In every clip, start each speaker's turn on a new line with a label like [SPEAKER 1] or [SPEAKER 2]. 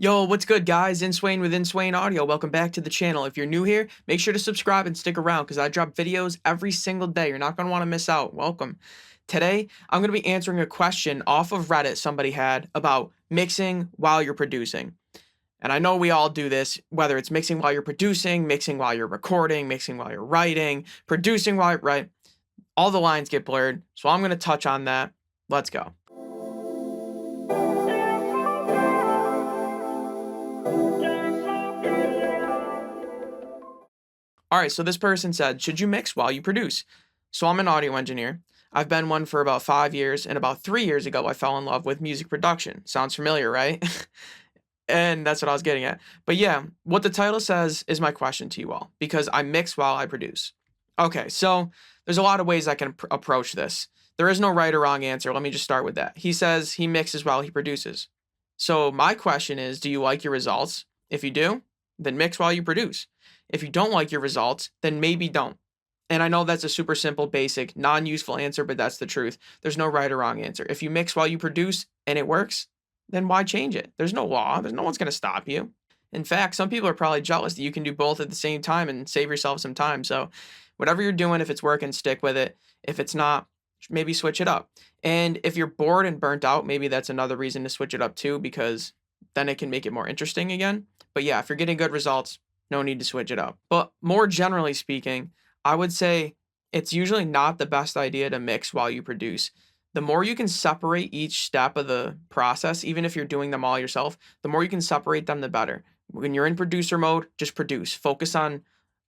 [SPEAKER 1] Yo, what's good, guys? Inswain with Inswain Audio. Welcome back to the channel. If you're new here, make sure to subscribe and stick around because I drop videos every single day. You're not going to want to miss out. Welcome. Today, I'm going to be answering a question off of Reddit somebody had about mixing while you're producing. And I know we all do this, whether it's mixing while you're producing, mixing while you're recording, mixing while you're writing, producing while you're right. All the lines get blurred. So I'm going to touch on that. Let's go. All right, so this person said, should you mix while you produce? So I'm an audio engineer. I've been one for about 5 years, and about 3 years ago, I fell in love with music production. Sounds familiar, right? And that's what I was getting at. But yeah, what the title says is my question to you all, because I mix while I produce. Okay, so there's a lot of ways I can approach this. There is no right or wrong answer. Let me just start with that. He says he mixes while he produces. So my question is, do you like your results? If you do, then mix while you produce. If you don't like your results, then maybe don't. And I know that's a super simple, basic, non-useful answer, but that's the truth. There's no right or wrong answer. If you mix while you produce and it works, then why change it? There's no law. There's no one's going to stop you. In fact, some people are probably jealous that you can do both at the same time and save yourself some time. So whatever you're doing, if it's working, stick with it. If it's not, maybe switch it up. And if you're bored and burnt out, maybe that's another reason to switch it up too, because then it can make it more interesting again. But yeah, if you're getting good results, no need to switch it up. But more generally speaking, I would say it's usually not the best idea to mix while you produce. The more you can separate each step of the process, even if you're doing them all yourself, the more you can separate them, the better. When you're in producer mode, just produce. Focus on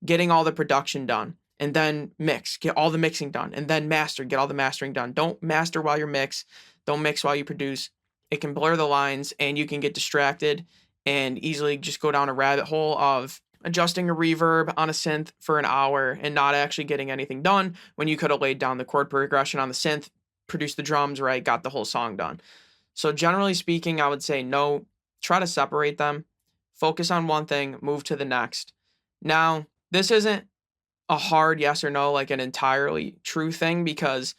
[SPEAKER 1] getting all the production done and then mix, get all the mixing done, and then master, get all the mastering done. Don't master while you mix. Don't mix while you produce. It can blur the lines and you can get distracted and easily just go down a rabbit hole of adjusting a reverb on a synth for an hour and not actually getting anything done when you could have laid down the chord progression on the synth, produced the drums right, got the whole song done. So generally speaking, I would say no, try to separate them, focus on one thing, move to the next. Now, this isn't a hard yes or no, like an entirely true thing, because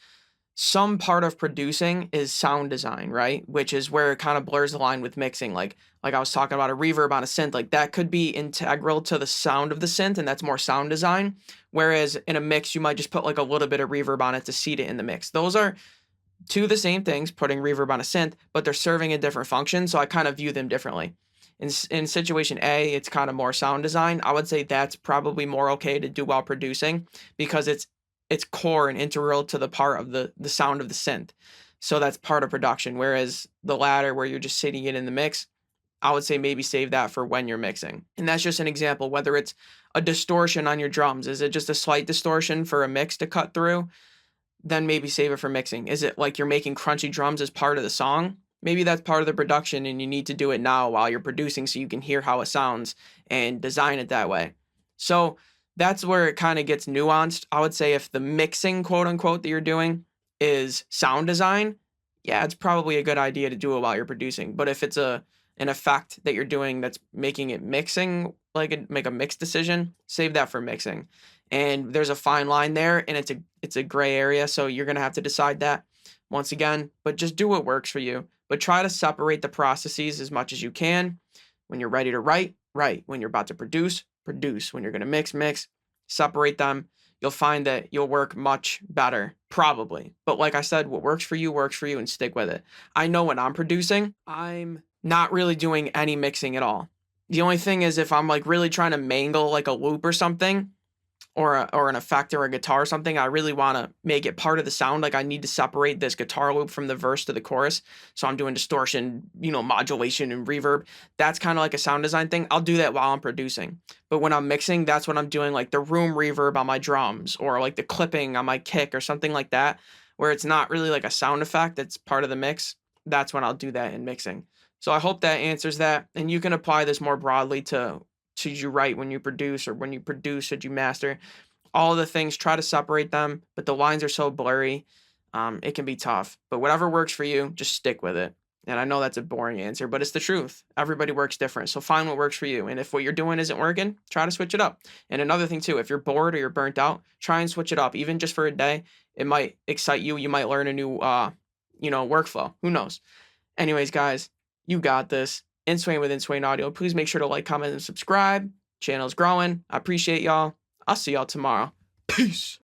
[SPEAKER 1] some part of producing is sound design, right? Which is where it kind of blurs the line with mixing. Like I was talking about a reverb on a synth, like that could be integral to the sound of the synth, and that's more sound design. Whereas in a mix, you might just put like a little bit of reverb on it to seed it in the mix. Those are two of the same things, putting reverb on a synth, but they're serving a different function. So I kind of view them differently. In situation A, it's kind of more sound design. I would say that's probably more okay to do while producing because it's core and integral to the part of the sound of the synth. So that's part of production. Whereas the latter, where you're just sitting it in the mix, I would say maybe save that for when you're mixing. And that's just an example, whether it's a distortion on your drums. Is it just a slight distortion for a mix to cut through? Then maybe save it for mixing. Is it like you're making crunchy drums as part of the song? Maybe that's part of the production and you need to do it now while you're producing so you can hear how it sounds and design it that way. So that's where it kind of gets nuanced. I would say if the mixing, quote unquote, that you're doing is sound design, yeah, it's probably a good idea to do it while you're producing. But if it's an effect that you're doing that's making it mixing, make a mix decision, save that for mixing. And there's a fine line there, and it's a gray area, so you're gonna have to decide that once again. But just do what works for you. But try to separate the processes as much as you can. When you're ready to write, write. When you're about to produce, produce. When you're gonna mix, mix. Separate them. You'll find that you'll work much better, probably. But like I said, what works for you, and stick with it. I know when I'm producing, I'm not really doing any mixing at all. The only thing is if I'm like really trying to mangle like a loop or something, or an effect or a guitar or something, I really want to make it part of the sound. Like I need to separate this guitar loop from the verse to the chorus. So I'm doing distortion, modulation and reverb. That's kind of like a sound design thing. I'll do that while I'm producing. But when I'm mixing, that's when I'm doing like the room reverb on my drums or like the clipping on my kick or something like that, where it's not really like a sound effect. It's part of the mix. That's when I'll do that in mixing. So I hope that answers that. And you can apply this more broadly to should you write when you produce, or when you produce, should you master? All the things, try to separate them, but the lines are so blurry, it can be tough. But whatever works for you, just stick with it. And I know that's a boring answer, but it's the truth. Everybody works different. So find what works for you. And if what you're doing isn't working, try to switch it up. And another thing too, if you're bored or you're burnt out, try and switch it up. Even just for a day, it might excite you. You might learn a new, workflow. Who knows? Anyways, guys, you got this. Inswain with Inswain Audio. Please make sure to like, comment, and subscribe. Channel's growing. I appreciate y'all. I'll see y'all tomorrow. Peace.